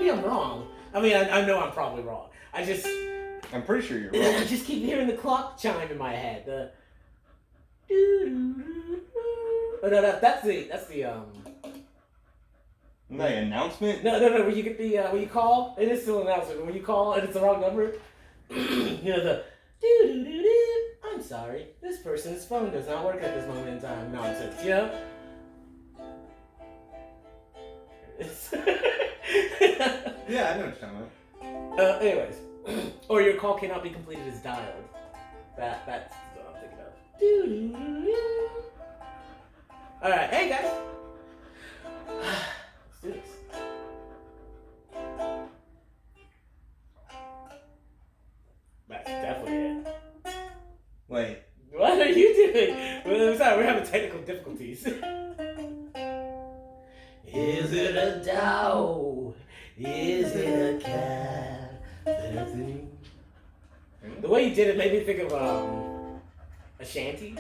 Maybe I'm wrong. I mean, I know I'm probably wrong. I'm pretty sure you're I wrong. just keep hearing the clock chime in my head. The oh, no, that's the Isn't that an announcement? no. When you get the when you call, it is still an announcement. When you call and it's the wrong number, you know the I'm sorry, this person's phone does not work at this moment in time. Nonsense, you know. Yeah, I know what you're talking about. Anyways, or your call cannot be completed as dialed. That's what I'm thinking of. All right, hey guys, let's do this. That's definitely it. Wait. What are you doing? Sorry, we're having technical difficulties. Is it a dog? Is it a cat? The way you did it made me think of a shanty.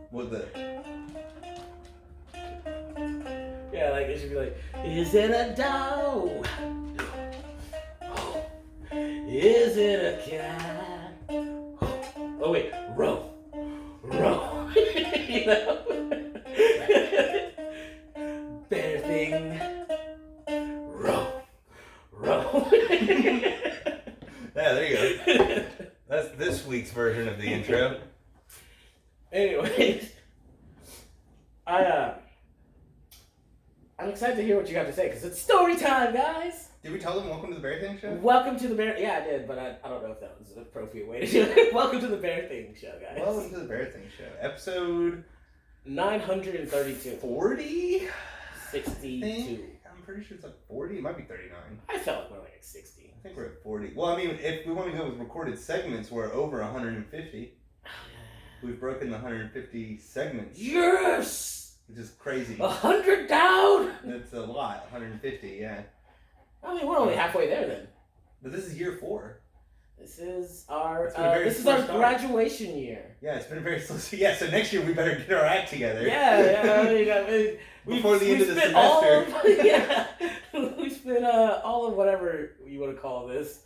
What the? Yeah, like it should be like, is it a dog? Is it a cat? Oh wait, row. You know? Bear thing. Row. Yeah, there you go. That's this week's version of the intro. Anyways, I'm excited to hear what you have to say because it's story time, guys. Did we tell them welcome to the Bear Thing show? Welcome to the Bear. Yeah, I did, but I don't know if that was an appropriate way to do it. Welcome to the Bear Thing show, guys. Welcome to the Bear Thing show. Episode 932. 40? 62. I'm pretty sure it's like 40. It might be 39. I felt like we're like at 60. I think we're at 40. Well, I mean, if we want to go with recorded segments, we're over 150. We've broken the 150 segments. Yes! Which is crazy. 100 down! That's a lot. 150, yeah. I mean, we're only halfway there then. But this is year 4. This is our start. graduation year. Yeah, it's been very slow. Yeah, so next year we better get our act together. Yeah. Before the end of the semester. We spent all of whatever you want to call this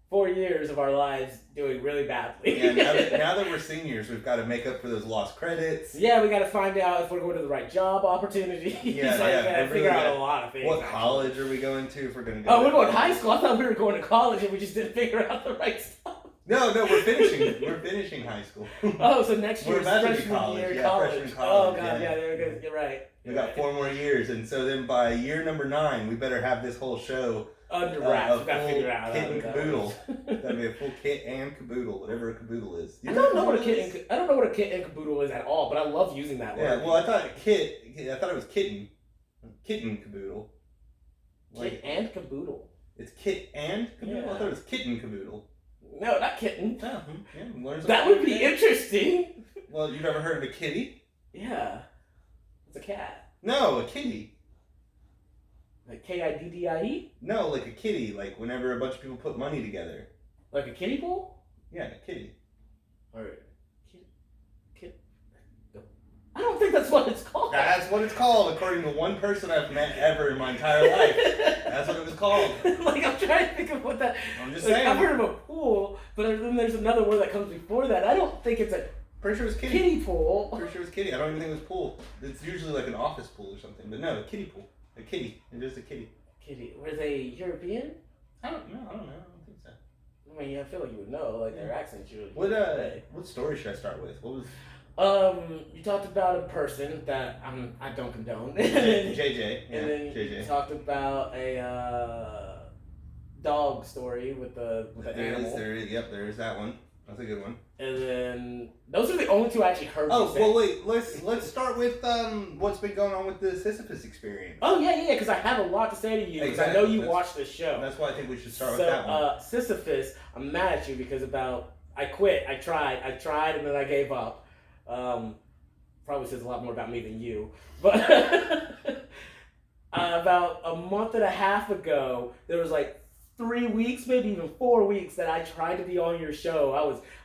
4 years of our lives doing really badly. Yeah, now that we're seniors, we've got to make up for those lost credits. Yeah, we got to find out if we're going to the right job opportunity. Yeah, so yeah. we got to figure out a lot of things. What college are we going to if we're going to go? Oh, we're going to high school. I thought we were going to college and we just didn't figure out the right stuff. No, we're finishing. We're finishing high school. Oh, so next year's freshman freshman year college. college. Freshman college. Oh god, yeah, you're right. We got 4 more years, and so then by year number 9, we better have this whole show under wraps. We gotta figure out kit and caboodle. That'd be a full kit and caboodle, whatever a caboodle is. I don't know what a kit and caboodle is at all, but I love using that word. Yeah, well, I thought it was kitten caboodle. Kit and caboodle. It's kit and caboodle. Yeah. I thought it was kitten caboodle. No, not kitten. Oh, yeah, that would be interesting. Well, you've ever heard of a kitty? Yeah, it's a cat. No, a kitty. Like Kiddie? No, like a kitty. Like whenever a bunch of people put money together. Like a kiddie pool? Yeah, a kitty. Or kid. I don't think that's what it's called. That's what it's called, according to one person I've met ever in my entire life. That's what it was called. Like, I'm trying to think of what that... I'm just like, saying. I've heard of a pool, but then there's another word that comes before that. I don't think it's a Pretty sure it was kitty. kiddie pool. Pretty sure it was kitty. I don't even think it was pool. It's usually like an office pool or something. But no, a kiddie pool. A kitty. It is a kitty. Kitty. Were they European? I don't know. I don't think so. I mean, I feel like you would know. Like, their accents you would... What story should I start with? What was... You talked about a person that I don't condone. JJ. Yeah, and then JJ. you talked about a dog story with the animal. There is that one. That's a good one. And then those are the only two I actually heard. Oh well, wait. Let's start with what's been going on with the Sisyphus experience. Oh yeah, because I have a lot to say to you. Because I know you watched the show. That's why I think we should start with that one. Sisyphus, I'm mad at you because I quit. I tried, and then I gave up. Probably says a lot more about me than you, but about a month and a half ago, there was like 3 weeks, maybe even 4 weeks that I tried to be on your show.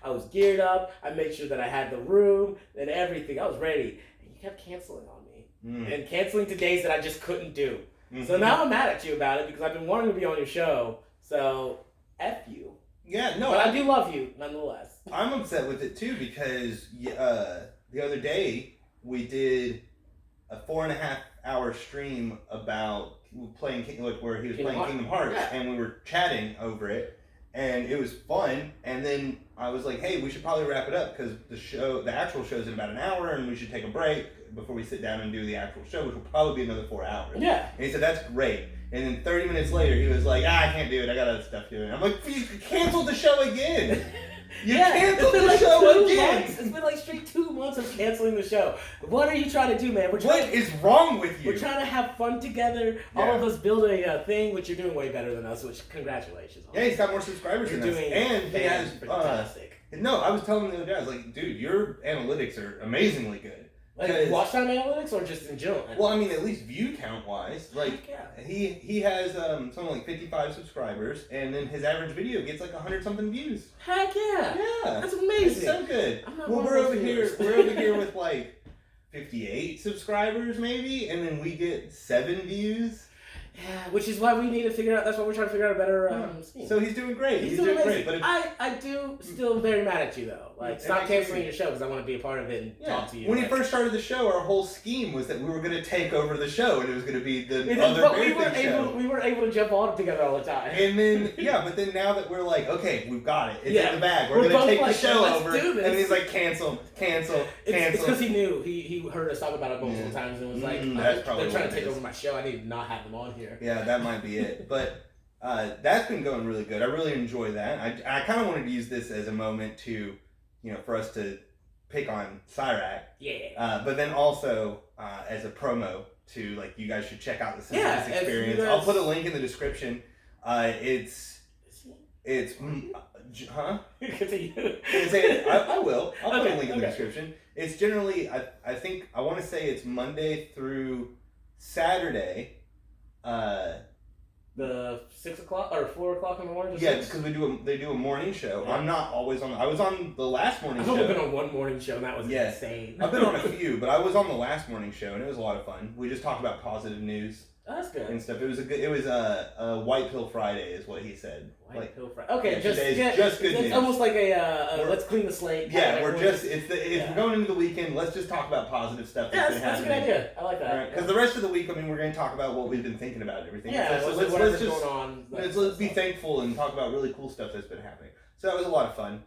I was geared up. I made sure that I had the room and everything. I was ready, and you kept canceling on me and canceling to days that I just couldn't do. So now I'm mad at you about it because I've been wanting to be on your show. So F you. Yeah, no. But I do love you nonetheless. I'm upset with it too because the other day we did a 4.5 hour stream about playing where he was playing Kingdom Hearts, and we were chatting over it, and it was fun. And then I was like, hey, we should probably wrap it up because the actual show's in about an hour, and we should take a break before we sit down and do the actual show, which will probably be another 4 hours. Yeah. And he said, that's great. And then 30 minutes later, he was like, I can't do it. I got other stuff to do. I'm like, you canceled the show again. You canceled the show again. It's been like straight 2 months of canceling the show. What are you trying to do, man? What is wrong with you? We're trying to have fun together. Yeah. All of us build a thing, which you're doing way better than us, which congratulations. Yeah, he's got more subscribers than us. And he has fantastic. No, I was telling him the other day, I was like, dude, your analytics are amazingly good. Like watch time analytics or just in general? Well, I mean, at least view count wise. Like, yeah. he has something like 55 subscribers, and then his average video gets like 100-something views. Heck yeah! Yeah, that's amazing. It's so good. Well, we're over here with like 58 subscribers maybe, and then we get 7 views. Yeah, which is why we need to figure out. That's why we're trying to figure out a better scheme. So he's doing great. He's doing great. But I do still very mad at you though. Like, stop canceling your show because I want to be a part of it and talk to you. When he first started the show, our whole scheme was that we were going to take over the show, and it was going to be the other show. We weren't able to jump on together all the time. And then but then now that we're like, okay, we've got it. It's in the bag. We're going to take the show over. And he's like, cancel. It's because he knew. He heard us talk about it multiple times and was like, they're trying to take over my show. I need to not have them on here. Yeah, that might be it. But that's been going really good. I really enjoy that. I kind of wanted to use this as a moment to, for us to pick on Cyrac. Yeah. But then also as a promo to, like, you guys should check out the Synthesis Experience. I'll put a link in the description. It's huh? I will. I'll put a link in the description. It's generally, I think, I want to say it's Monday through Saturday. The 6 o'clock or 4 o'clock in the morning. Yeah, because they do a morning show. Yeah. I'm not always on. I was on the last morning show. I've only been on one morning show, and that was insane. I've been on a few, but I was on the last morning show, and it was a lot of fun. We just talked about positive news. Oh, that's good. And stuff. It was a White Pill Friday, is what he said. White Pill Friday. Okay, just good news. It's almost like let's clean the slate. Yeah, we're going into the weekend. Let's just talk about positive stuff that's been happening. That's a good idea. I like that. Because the rest of the week, we're going to talk about what we've been thinking about and everything. Yeah, so let's just going on. Let's be thankful and talk about really cool stuff that's been happening. So that was a lot of fun.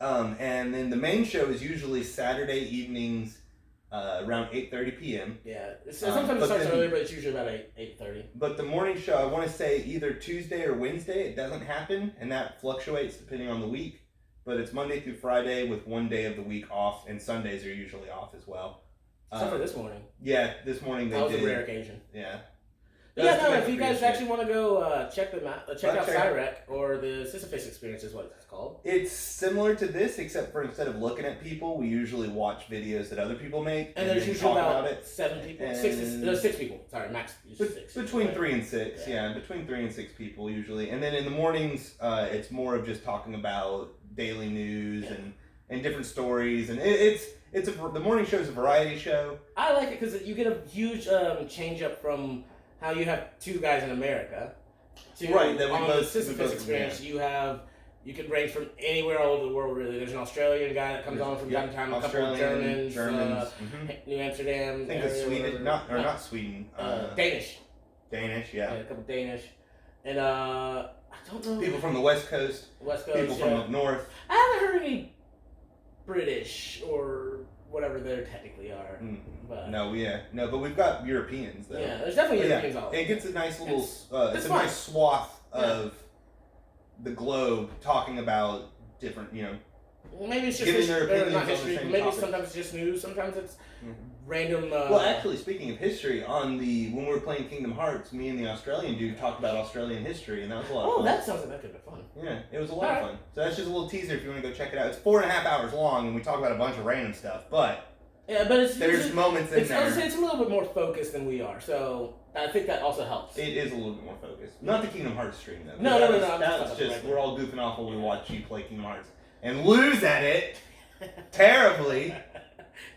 And then the main show is usually Saturday evenings. Around 8:30 p.m. Yeah, sometimes it starts earlier, but it's usually about 8:30. But the morning show, I want to say either Tuesday or Wednesday. It doesn't happen, and that fluctuates depending on the week. But it's Monday through Friday with one day of the week off, and Sundays are usually off as well. Except for this morning. Yeah, this morning they did. That was a rare occasion. Yeah. If you guys actually want to go check out Cyrac or the Sisyphus Experience is what it's called. It's similar to this, except for instead of looking at people, we usually watch videos that other people make. And there's usually about 7 people. There's 6 people. Sorry, max. Between 3 and 6, yeah. Between 3 and 6 people usually. And then in the mornings, it's more of just talking about daily news and different stories. And the morning show is a variety show. I like it because you get a huge change up from how you have 2 guys in America to on the Sisyphus Experience. Yeah. You can range from anywhere all over the world, really. There's an Australian guy that comes on from time to time, a couple of Germans, New Amsterdam. I think it's Sweden, not Sweden. Danish. Danish, yeah. A couple Danish. And I don't know. People from the West Coast. People from up north. I haven't heard any British or whatever they technically are. But but we've got Europeans though. Yeah, there's definitely Europeans all over. It gets a nice little, it's a nice swath of the globe talking about different, maybe it's just giving their opinions on history. the same Maybe topic. sometimes it's just news. Sometimes it's random. Well, actually, speaking of history, when we were playing Kingdom Hearts, me and the Australian dude talked about Australian history, and that was a lot of fun. Oh, that sounds like that could be fun. Yeah, it was a lot of fun. So that's just a little teaser if you want to go check it out. It's 4.5 hours long, and we talk about a bunch of random stuff, but there's moments in there. It's a little bit more focused than we are, so I think that also helps. It is a little bit more focused. Not the Kingdom Hearts stream, though. No. That's just, we're all goofing off while we watch you play Kingdom Hearts. And lose at it terribly.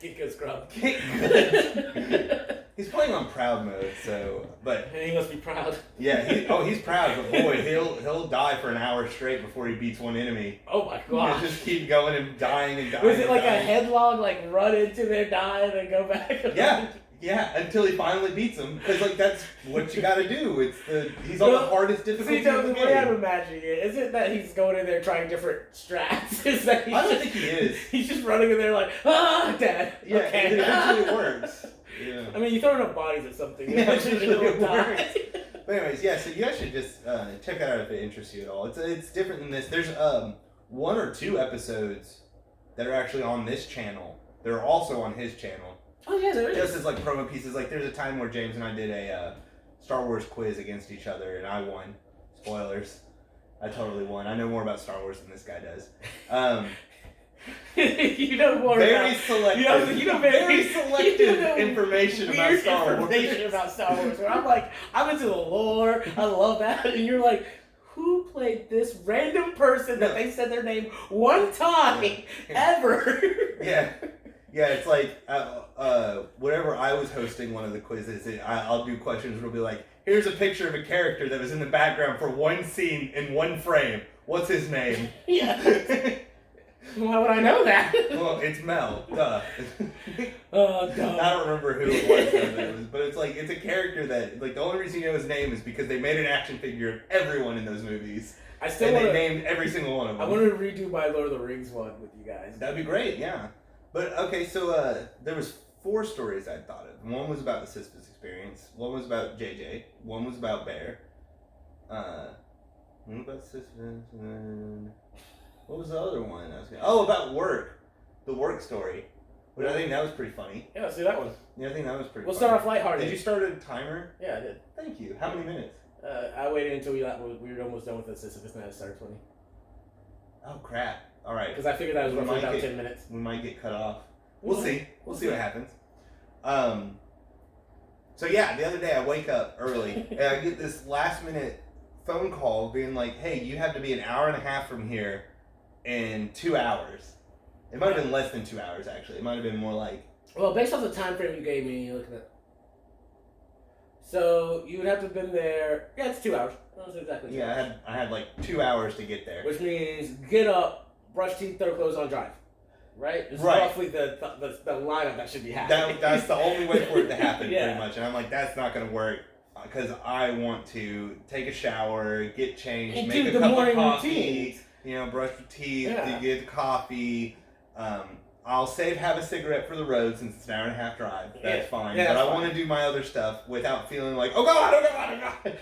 Get good, scrub. Get good. He's playing on proud mode, so but And he must be proud. yeah, he's proud, but boy, he'll die for an hour straight before he beats one enemy. Oh my god! He'll just keep going and dying and dying. Was it like dying. a headlong, like run into their die and then go back? Yeah, until he finally beats him, because like that's what you got to do. He's on the hardest difficulty. See, of the the game. way I'm imagining it, is it that he's going in there trying different strats? Is that I don't think he is. He's just running in there like, dead. Yeah, okay. it eventually works. Yeah. I mean, you throw enough bodies at something, Yeah, eventually it it'll die. But anyways, yeah. So you guys should just check that out if it interests you at all. It's different than this. There's 1 or 2 episodes that are actually on this channel. They're also on his channel. Oh yeah, there is. Just as like promo pieces. Like there's a time where James and I did a Star Wars quiz against each other, and I won. Spoilers. I totally won. I know more about Star Wars than this guy does. You know more very about... selective. You know very selective information about weird Star Wars. information about Star Wars. Where I'm like, I'm into the lore. I love that, and you're like, who played this random person that they said their name one time ever? Yeah. Yeah, it's like whenever I was hosting one of the quizzes, I'll do questions where it'll be like, here's a picture of a character that was in the background for one scene in one frame. What's his name? Yeah. Why would I know that? Well, it's Mel. Duh. Duh. I don't remember who it was, but it's like, it's a character that, like, the only reason you know his name is because they made an action figure of everyone in those movies. They named every single one of them. I want to redo my Lord of the Rings one with you guys. That'd be great, yeah. But, okay, so there was 4 stories I thought of. One was about the Sisyphus experience. One was about JJ. One was about Bear. One about Sisyphus, and then... What was the other one? About work. The work story. Which I think that was pretty funny. Yeah, let's do that one. Yeah, I think that was pretty We'll funny. start off lighthearted. Did you start a timer? Yeah, I did. Thank you. How many minutes? I waited until we were almost done with the Sisyphus and I started 20. Oh, crap. All right. Because I figured that was roughly about 10 minutes. We might get cut off. We'll see. We'll see what happens. So yeah, the other day I wake up early and I get this last minute phone call being like, hey, you have to be an hour and a half from here in 2 hours. It might have been less than 2 hours, actually. It might have been more like... Well, based off the time frame you gave me, you're looking at... So, you would have to have been there... Yeah, it's 2 hours. That's exactly 2 hours. Yeah, I had like 2 hours to get there. Which means get up, brush teeth, throw clothes on, drive. Right? It's roughly the lineup that should be happening. That's the only way for it to happen, Yeah. pretty much. And I'm like, that's not going to work. Because I want to take a shower, get changed, And make do a the cup morning of coffee, routines. Brush your teeth, Yeah. get coffee. I'll have a cigarette for the road since it's an hour and a half drive. That's fine. Yeah, but that's I want to do my other stuff without feeling like, oh God, oh God, oh God.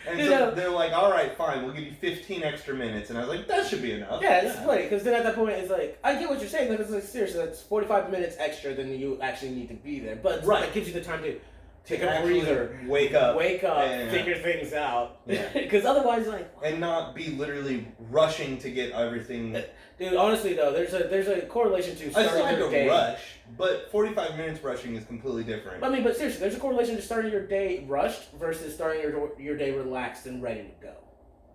And so they're like, all right, fine, we'll give you 15 extra minutes. And I was like, that should be enough. Yeah, it's funny, because then at that point, it's like, I get what you're saying, it's like, seriously, that's 45 minutes extra than you actually need to be there. But that gives you the time to take a breather, wake up, figure things out. Because otherwise, like... And not be literally rushing to get everything... Dude, honestly, though, there's a correlation to starting your day. I still had to rush, but 45 minutes rushing is completely different. I mean, but seriously, there's a correlation to starting your day rushed versus starting your day relaxed and ready to go.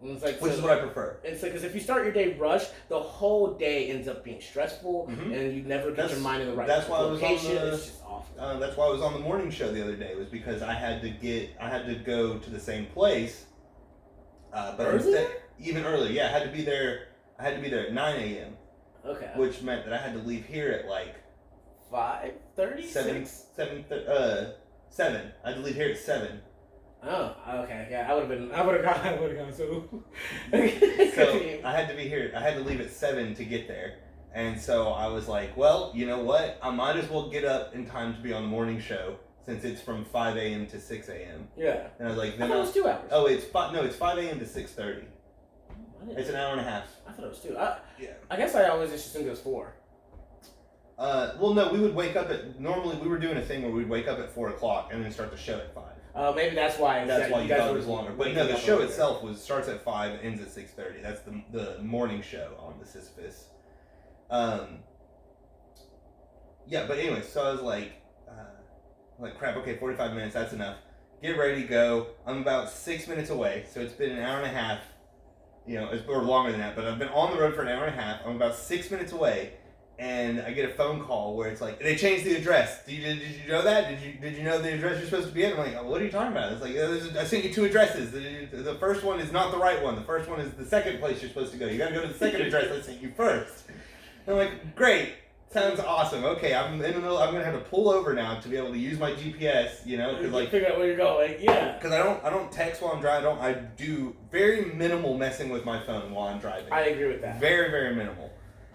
And it's like, which is what I prefer. It's like, because if you start your day rushed, the whole day ends up being stressful, and you never get your mind in the right location. It's just awful. That's why I was on the morning show the other day, was because I had to go to the same place. But instead, even earlier, yeah, I had to be there at 9 a.m. Okay. Which meant that I had to leave here at like 5:30? 7. I had to leave here at 7. Oh, okay. Yeah, I would have gone too. So I had to be here. I had to leave at 7 to get there. And so I was like, well, you know what? I might as well get up in time to be on the morning show since it's from 5 a.m. to 6 a.m. Yeah. And I was like, I thought it was 2 hours. Oh, it's 5 a.m. to 6:30. It's an hour and a half. I thought it was 2. I guess I always just assumed it was 4. Well, no, we would wake up normally we were doing a thing where we'd wake up at 4 o'clock and then start the show at 5. Maybe that's why. That's why you thought it was longer. But no, the show itself starts at 5, ends at 6:30. That's the morning show on the Sisyphus. Yeah, but anyway, so I was like crap. Okay, 45 minutes. That's enough. Get ready to go. I'm about 6 minutes away, so it's been an hour and a half. Or longer than that. But I've been on the road for an hour and a half. I'm about 6 minutes away, and I get a phone call where it's like, they changed the address. Did you know that? Did you know the address you're supposed to be at? I'm like, oh, what are you talking about? It's like, I sent you 2 addresses. The first one is not the right one. The first one is the second place you're supposed to go. You gotta go to the second address I sent you first. And I'm like, great. Sounds awesome. Okay, I'm gonna have to pull over now to be able to use my GPS, you know, because like figure out where you're going. Yeah. Because I don't text while I'm driving. I do very minimal messing with my phone while I'm driving. I agree with that. Very, very minimal.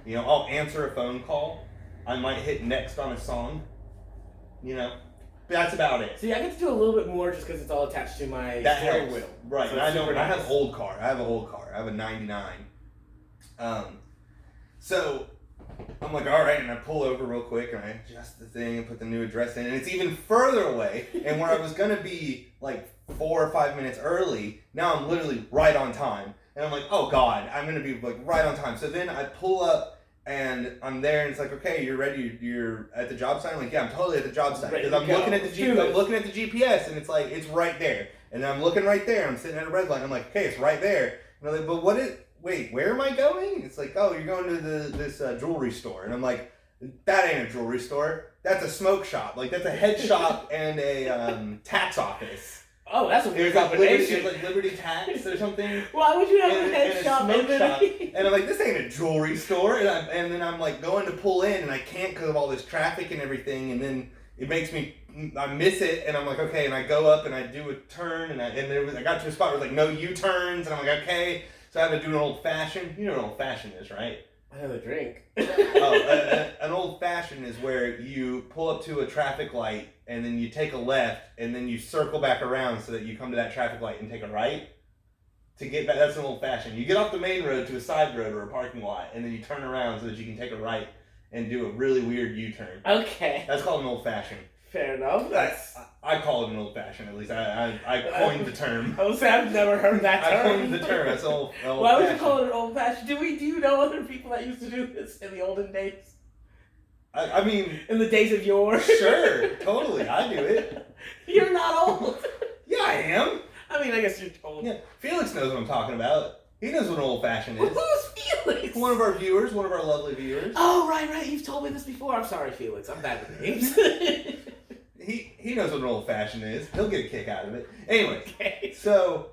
You know, I'll answer a phone call. I might hit next on a song. You know, that's about it. See, I get to do a little bit more just because it's all attached to my steering wheel. Right. So and I have an old car. I have an old car. I have a 99. So I'm like, all right, and I pull over real quick and I adjust the thing and put the new address in, and it's even further away. And where I was gonna be like 4 or 5 minutes early, now I'm literally right on time. And I'm like, oh God, I'm gonna be like right on time. So then I pull up and I'm there, and it's like, okay, you're ready. You're at the job site. I'm like, yeah, I'm totally at the job site because I'm looking at the GPS, and it's like it's right there. And then I'm looking right there. I'm sitting at a red light. I'm like, okay, it's right there. And I'm like, but what is? Wait, where am I going? It's like, oh, you're going to this jewelry store. And I'm like, that ain't a jewelry store. That's a smoke shop. Like, that's a head shop and a tax office. Oh, that's a weird combination. Like Liberty Tax or something. Why would you have a head shop and smoke shop? And I'm like, this ain't a jewelry store. And then I'm like going to pull in, and I can't because of all this traffic and everything. And then it makes me, I miss it, and I'm like, okay. And I go up and I do a turn, and I got to a spot where it was like no U-turns, and I'm like, okay. So I had to do an old fashioned. You know what an old fashioned is, right? I have a drink. An old fashioned is where you pull up to a traffic light and then you take a left and then you circle back around so that you come to that traffic light and take a right to get back. That's an old fashioned. You get off the main road to a side road or a parking lot, and then you turn around so that you can take a right and do a really weird U-turn. Okay. That's called an old fashioned. Fair enough. I call it an old fashioned. At least I coined the term. I would say I've never heard that term. I coined the term. That's old. Why would you call it an old fashioned? Do you know other people that used to do this in the olden days? I mean, in the days of yore. Sure, totally. I do it. You're not old. Yeah, I am. I mean, I guess you're old. Yeah, Felix knows what I'm talking about. He knows what an old fashioned is. Who's Felix? One of our viewers, one of our lovely viewers. Oh, right. You've told me this before. I'm sorry, Felix. I'm bad with names. He knows what an old fashioned is. He'll get a kick out of it. Anyway, okay. So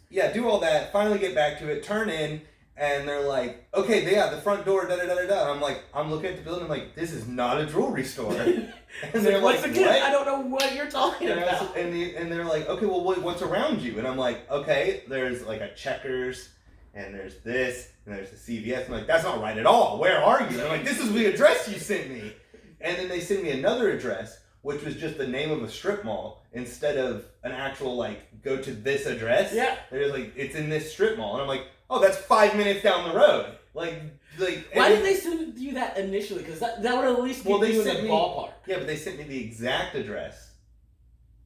yeah, do all that. Finally get back to it. Turn in, and they're like, okay, yeah, the front door. Da da da da da. I'm like, I'm looking at the building. I'm like, this is not a jewelry store. And they're like, what? I don't know what you're talking about. And they're like, okay, well, what's around you? And I'm like, okay, there's like a Checkers, and there's this, and there's the CVS. I'm like, that's not right at all. Where are you? And I'm like, this is the address you sent me. And then they sent me another address, which was just the name of a strip mall instead of an actual, like, go to this address. Yeah. They're like, it's in this strip mall. And I'm like, oh, that's 5 minutes down the road. Like. Why did they send you that initially? Because that would at least give you in the ballpark. Yeah, but they sent me the exact address.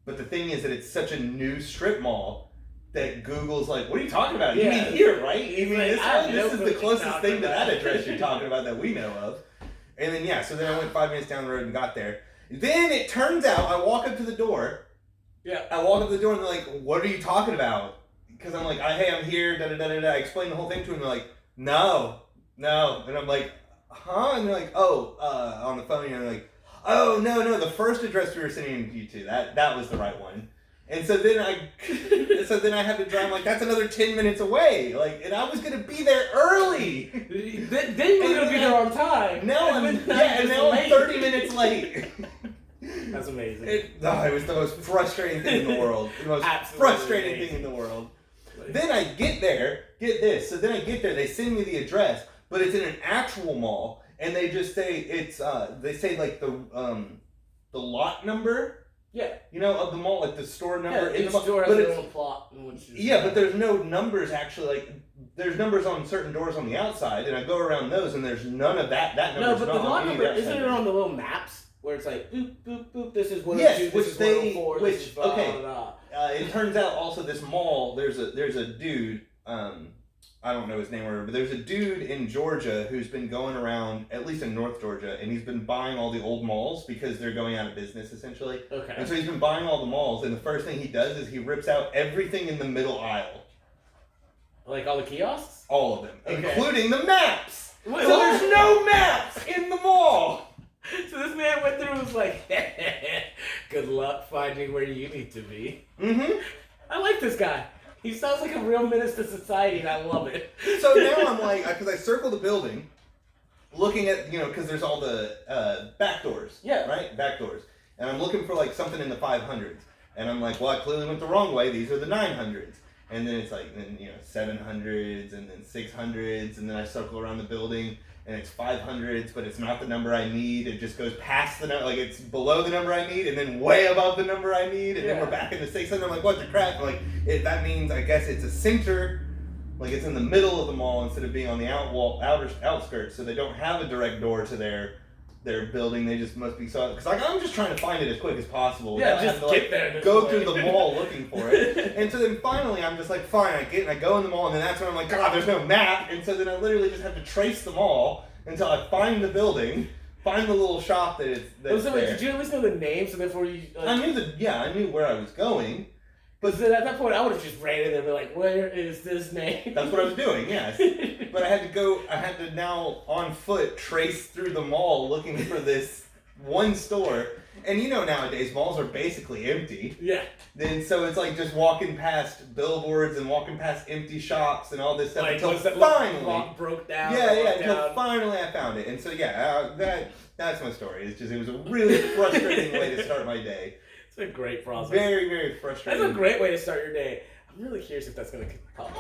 But the thing is that it's such a new strip mall that Google's like, what are you talking about? Yeah. You mean here, right? You mean like, this is the closest thing to that address you're talking about that we know of. And then, yeah, so then I went 5 minutes down the road and got there. Then it turns out I walk up to the door. Yeah. I walk up to the door and they're like, what are you talking about? Because I'm like, hey, I'm here, da da da da da. I explain the whole thing to them. They're like, no. And I'm like, huh? And they're like, on the phone, and they're like, oh, no, the first address we were sending you to, that was the right one. And so then I had to drive, like, that's another 10 minutes away. Like, and I was going to be there early. Then you were going to be there on time. Now I'm 30 minutes late. That's amazing. It was the most frustrating thing in the world. The most frustrating thing in the world. Then I get there, get this. So then I get there, they send me the address, but it's in an actual mall, and they just say it's, they say, like, the lot number. Yeah. You know, of the mall, like the store number in the mall. Store has their own plot. But there's no numbers actually, like, there's numbers on certain doors on the outside, and I go around those, and there's none of that. That number's no, but the lot number, isn't it on the little maps? Where it's like, boop, boop, boop, this is 102, this is 104, this is blah, blah, blah. It turns out also this mall, there's a dude, I don't know his name or whatever, but there's a dude in Georgia who's been going around, at least in North Georgia, and he's been buying all the old malls because they're going out of business, essentially. Okay. And so he's been buying all the malls, and the first thing he does is he rips out everything in the middle aisle. Like all the kiosks? All of them, Okay. including the maps. Wait, so there's no maps in the mall. So this man went through and was like, good luck finding where you need to be. Mm-hmm. I like this guy. He sounds like a real menace to society, and I love it. So now I'm like, because I circle the building, looking at, because there's all the back doors. Yeah. Right? Back doors. And I'm looking for like something in the 500s. And I'm like, well, I clearly went the wrong way. These are the 900s. And then it's like, 700s and then 600s. And then I circle around the building and it's 500s, but it's not the number I need. It just goes past the number, like it's below the number I need and then way above the number I need. And then we're back in the 600. I'm like, what the crap? Like, that means, I guess it's a center. Like it's in the middle of the mall instead of being on the outskirts. So they don't have a direct door to their building. They just must be because I'm just trying to find it as quick as possible. Yeah, just get there. Go through the mall looking for it. And so then finally I'm just like, fine, I go in the mall, and then that's when I'm like, God, there's no map. And so then I literally just have to trace the mall until I find the building, find the little shop that's wait, there. did you at least know the name? So therefore you. I knew where I was going. But then at that point, I would have just ran in there and be like, where is this name? That's what I was doing, yes. But I had to now, on foot, trace through the mall looking for this one store. And nowadays, malls are basically empty. Yeah. Then so it's like just walking past billboards and walking past empty shops and all this stuff until finally... Rock broke down. Until finally I found it. And so, that's my story. It was a really frustrating way to start my day. It's a great process. Very, very frustrating. That's a great way to start your day. I'm really curious if that's going to pop.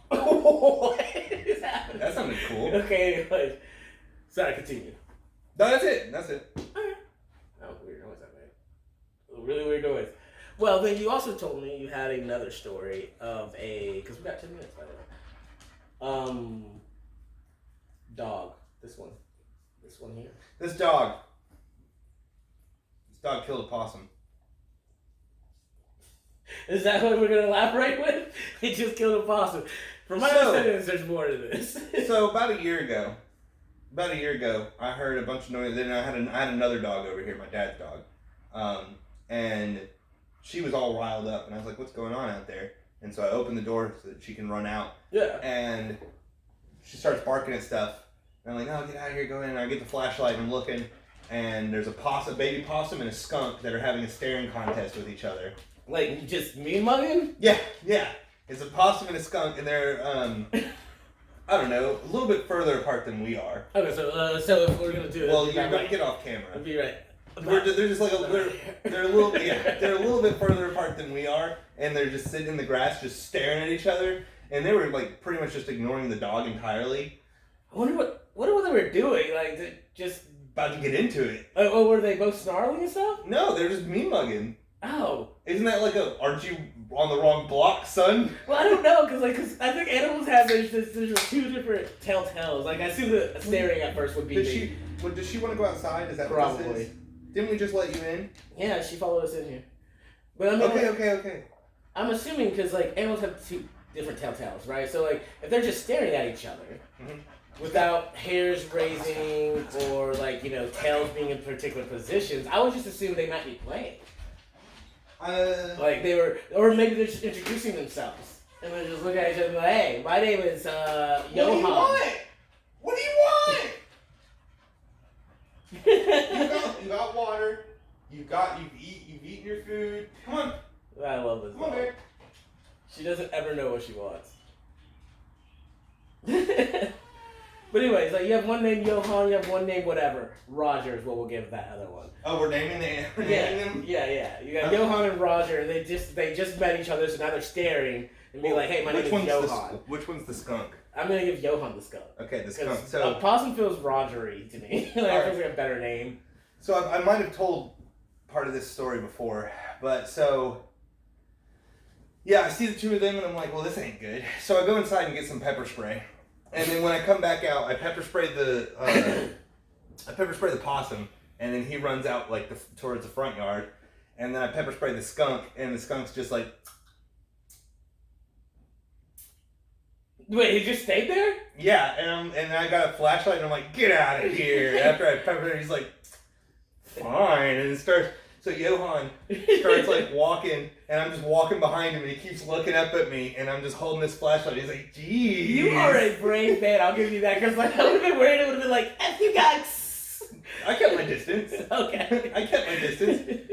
What is happening? That sounded cool. Okay, anyways. Sorry, continue. No, that's it. Okay. That was weird noise I made. A really weird noise. Well, then you also told me you had another story of because we got 10 minutes, by the way. Dog. This one here. This dog killed a possum. Is that what we're going to elaborate with? He just killed a possum. From my understanding, there's more to this. So about a year ago, I heard a bunch of noise. Then I had another dog over here, my dad's dog, and she was all riled up, and I was like, "What's going on out there?" And so I opened the door so that she can run out. Yeah. And she starts barking at stuff, and I'm like, "No, get out of here, go in." And I get the flashlight, and I'm looking. And there's a baby possum and a skunk that are having a staring contest with each other. Like, just mean mugging? Yeah. It's a possum and a skunk, and they're, I don't know, a little bit further apart than we are. Okay, so if we're gonna do it, well, you're gonna get off camera. I'll be right. They're just like they're a little bit further apart than we are, and they're just sitting in the grass, just staring at each other, and they were like pretty much just ignoring the dog entirely. I wonder what they were doing, like just. About to get into it. Oh, were they both snarling and stuff? No, they're just mean mugging. Oh. Isn't that like aren't you on the wrong block, son? Well, I don't know, because I think animals have, there's two different telltales. Like, I assume that staring at first would be Does she want to go outside? Is that probably. What this is? Didn't we just let you in? Yeah, she followed us in here. But I mean, okay. I'm assuming, because, like, animals have two different telltales, right? So, like, if they're just staring at each other... Mm-hmm. Without hairs raising or, like, tails being in particular positions, I would just assume they might be playing. Like, they were, or maybe they're just introducing themselves. And they're just looking at each other like, hey, my name is, Johan. What do you want? You got water. You've eaten your food. Come on. I love this. Come on, babe. She doesn't ever know what she wants. But anyways, like, you have one named Johan, you have one named whatever. Roger is what we'll give that other one. Oh, we're naming them? Yeah. You got Johan and Roger, and they just met each other, so now they're staring and being like, hey, my name is Johan. Which one's the skunk? I'm going to give Johan the skunk. Okay, the skunk. So Opossum feels Roger-y to me. Like, it feels like a better name. So I might have told part of this story before, but so... Yeah, I see the two of them, and I'm like, well, this ain't good. So I go inside and get some pepper spray. And then when I come back out, I pepper spray the possum, and then he runs out like towards the front yard, and then I pepper spray the skunk, and the skunk's just like. Wait, he just stayed there? Yeah, and I got a flashlight, and I'm like, get out of here! After I pepper, he's like, fine, and it starts. So Johan starts like walking, and I'm just walking behind him, and he keeps looking up at me, and I'm just holding this flashlight. He's like, "Geez, you are a brave man. I'll give you that because like I would have been worried. It would have been like, F you guys." I kept my distance. Okay. I kept my distance.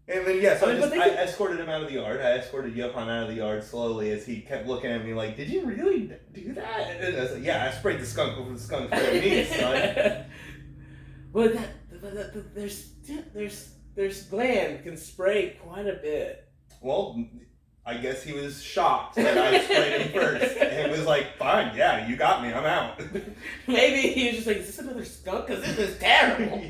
And then so I escorted him out of the yard. I escorted Johan out of the yard slowly as he kept looking at me like, "Did you really do that?" And I was like, "Yeah, I sprayed the skunk before the skunk sprayed me, son." Well, there's gland can spray quite a bit. Well, I guess he was shocked that I sprayed him first, and was like, "Fine, yeah, you got me. I'm out." Maybe he was just like, "Is this another skunk? Because this is terrible.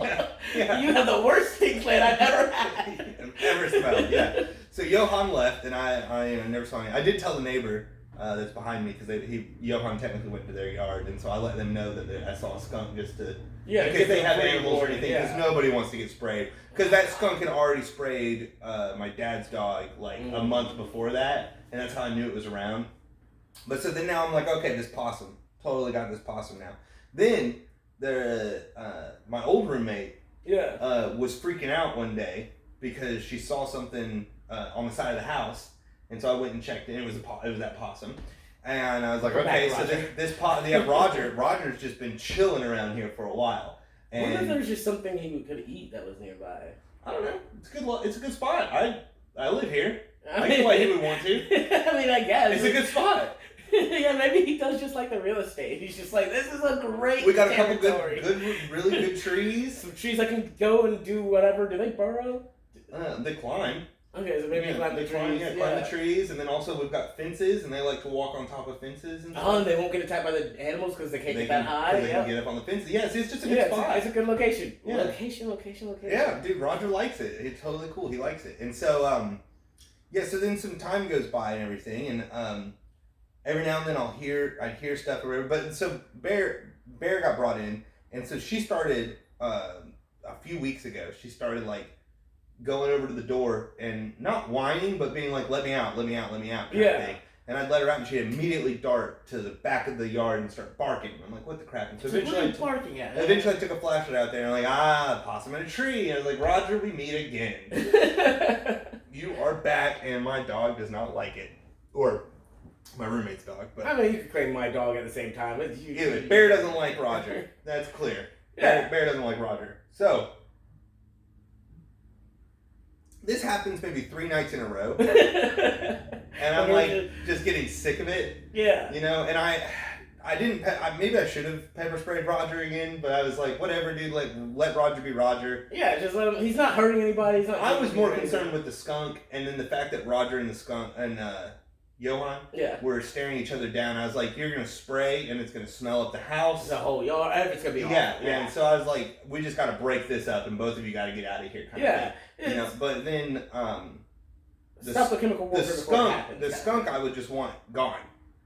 Yeah. You have the worst stink gland I've ever had." Ever smelled, yeah. So Johan left, and I never saw him. I did tell the neighbor that's behind me, because Johan technically went to their yard, and so I let them know that I saw a skunk just to, in case they have animals or anything, because nobody wants to get sprayed. Because that skunk had already sprayed my dad's dog like a month before that, and that's how I knew it was around. But so then now I'm like, okay, this possum, totally got this possum now. Then my old roommate was freaking out one day because she saw something on the side of the house, and so I went and checked, and it was that possum. And I was like, okay, so this Roger's just been chilling around here for a while. And I wonder if there was just something he could eat that was nearby. I don't know. It's a good spot. I live here. I get why he would want to. I mean, I guess it's a good spot. Yeah, maybe he does just like the real estate. He's just like, this is a great. We got a territory. couple really good trees. Some trees I can go and do whatever. Do they burrow? They climb. Okay, so maybe climb the trees. Climb the trees, and then also we've got fences, and they like to walk on top of fences and stuff. Oh, and they won't get attacked by the animals because they can't get that high. They can get up on the fences. Yeah, it's just a good spot. It's a good location. Yeah. Location. Yeah, dude, Roger likes it. It's totally cool. He likes it, and so so then some time goes by and everything, and every now and then I'd hear stuff or whatever. But so Bear got brought in, and so she started a few weeks ago. She started like going over to the door and not whining, but being like, let me out kind of thing. And I'd let her out, and she'd immediately dart to the back of the yard and start barking. I'm like, what the crap? And so barking at? Eventually I took a flashlight out there, and I'm like, possum in a tree. And I was like, Roger, we meet again. You are back, and my dog does not like it. Or my roommate's dog. But I mean, you could claim my dog at the same time. Bear doesn't like Roger. That's clear. Yeah. Bear doesn't like Roger. So this happens maybe 3 nights in a row. And I'm like just getting sick of it. Yeah. You know, and I didn't, maybe I should have pepper sprayed Roger again, but I was like, whatever, dude, like, let Roger be Roger. Yeah, just let him, he's not hurting anybody. I was more concerned with the skunk, and then the fact that Roger and the skunk, and Johan were staring each other down. I was like, you're going to spray, and it's going to smell up the house. The whole yard, it's going to be awful. Yeah, and so I was like, we just got to break this up, and both of you got to get out of here, kind of thing. You know, but then, stop the chemical warfare before it happens. The skunk I would just want gone.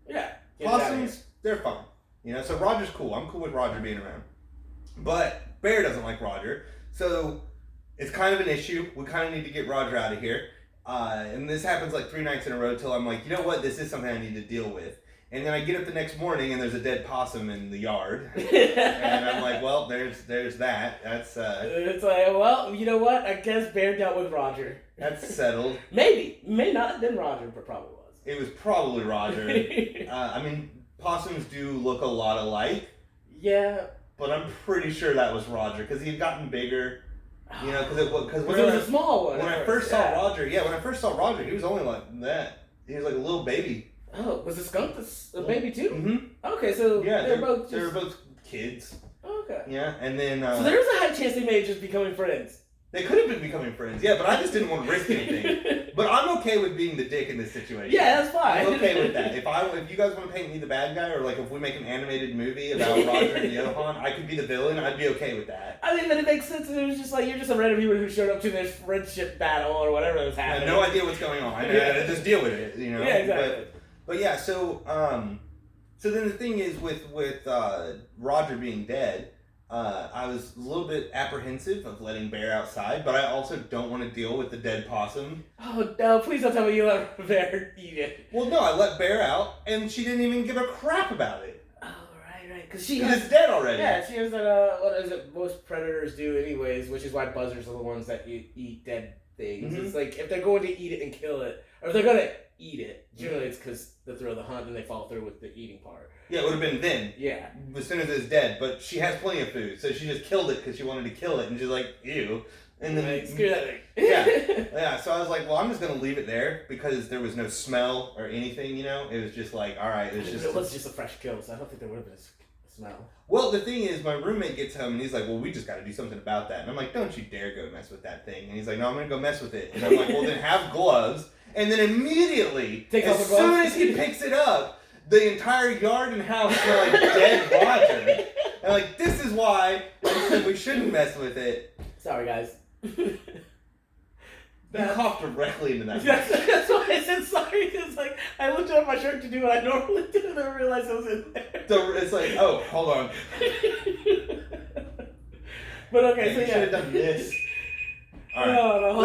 Yeah. Possums, they're fun. You know, so Roger's cool. I'm cool with Roger being around. But Bear doesn't like Roger. So it's kind of an issue. We kind of need to get Roger out of here. And this happens like 3 nights in a row till I'm like, you know what? This is something I need to deal with. And then I get up the next morning and there's a dead possum in the yard. And I'm like, well, there's that. That's it's like, well, you know what? I guess Bear dealt with Roger. That's settled. Maybe. May not have been Roger, but probably was. It was probably Roger. I mean, possums do look a lot alike. Yeah. But I'm pretty sure that was Roger because he had gotten bigger. You know, because it was a small one. When I first saw Roger, he was only like that. He was like a little baby. Oh, was the skunk a baby too? Mm-hmm. Okay, so they were both kids. Okay. Yeah, and then so there was a high chance they may have just becoming friends. They could have been becoming friends, yeah, but I just didn't want to risk anything. But I'm okay with being the dick in this situation. Yeah, that's fine. I'm okay with that. If you guys want to paint me the bad guy, or like if we make an animated movie about Roger and Johan, I could be the villain. I'd be okay with that. I mean, but it makes sense. It was just like you're just a random human who showed up to this friendship battle or whatever was happening. I had no idea what's going on. I just deal with it, you know. Yeah, exactly. But yeah, so then the thing is with Roger being dead. I was a little bit apprehensive of letting Bear outside, but I also don't want to deal with the dead possum. Oh no, please don't tell me you let Bear eat it. Well, no, I let Bear out, and she didn't even give a crap about it. Oh, right. because she it's dead already. Yeah, she has that. What is it? Most predators do, anyways, which is why buzzards are the ones that eat dead things. Mm-hmm. It's like if they're going to eat it and kill it, or if they're gonna eat it, generally it's because they throw the hunt and they follow through with the eating part. Yeah, it would have been then. Yeah. As soon as it's dead, but she has plenty of food, so she just killed it because she wanted to kill it, and she's like, ew. And then like, screw that thing. yeah. So I was like, well, I'm just gonna leave it there because there was no smell or anything. It was just like, all right, it was just a fresh kill, so I don't think there would have been a smell. Well, the thing is, my roommate gets home and he's like, well, we just got to do something about that. And I'm like, don't you dare go mess with that thing. And he's like, no, I'm gonna go mess with it. And I'm like, well, then have gloves. And then immediately, as soon as he picks it up, the entire yard and house smell like dead Roger. And like, this is why I said we shouldn't mess with it. Sorry, guys. You coughed directly into that. That's why I said sorry, because like I looked up my shirt to do what I normally do and then realized it was in there. So it's like, oh, hold on. But okay, so you should have done this. All right. No,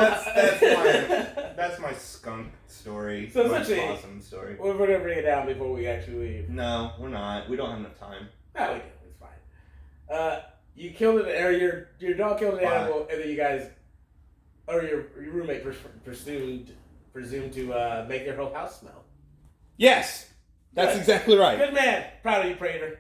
that's my skunk story. So my essentially, Opossum story. We're gonna bring it down before we actually leave. No, we're not. We don't have enough time. No, we do. It's fine. You killed your dog killed an animal, and then you guys, or your roommate presumed to make your whole house smell. Yes, that's exactly right. Good man. Proud of you, Prater.